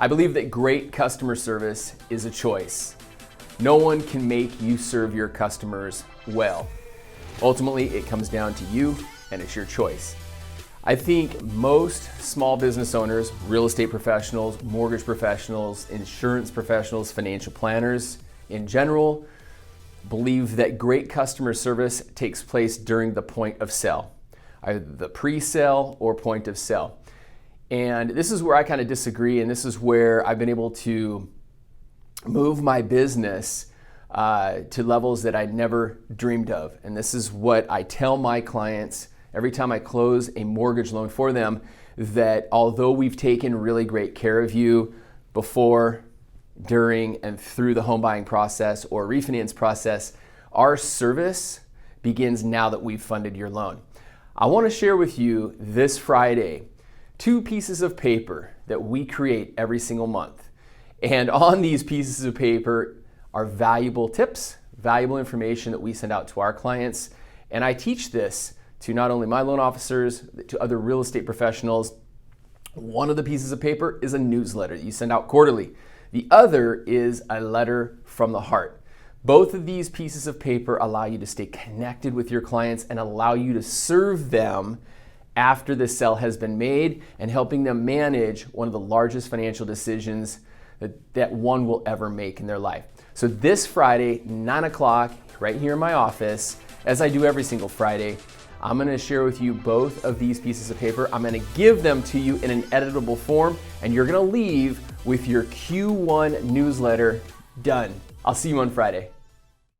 I believe that great customer service is a choice. No one can make you serve your customers well. Ultimately, it comes down to you, and it's your choice. I think most small business owners, real estate professionals, mortgage professionals, insurance professionals, financial planners in general, believe that great customer service takes place during the point of sale, either the pre-sale or point of sale. And this is where I kind of disagree, and this is where I've been able to move my business to levels that I never dreamed of. And this is what I tell my clients every time I close a mortgage loan for them, that although we've taken really great care of you before, during, and through the home buying process or refinance process, our service begins now that we've funded your loan. I want to share with you this Friday 2 pieces of paper that we create every single month. And on these pieces of paper are valuable tips, valuable information that we send out to our clients. And I teach this to not only my loan officers, to other real estate professionals. One of the pieces of paper is a newsletter that you send out quarterly. The other is a letter from the heart. Both of these pieces of paper allow you to stay connected with your clients and allow you to serve them after the sale has been made, and helping them manage one of the largest financial decisions that one will ever make in their life. So this Friday, 9 o'clock, right here in my office, as I do every single Friday, I'm gonna share with you both of these pieces of paper. I'm gonna give them to you in an editable form, and you're gonna leave with your Q1 newsletter done. I'll see you on Friday.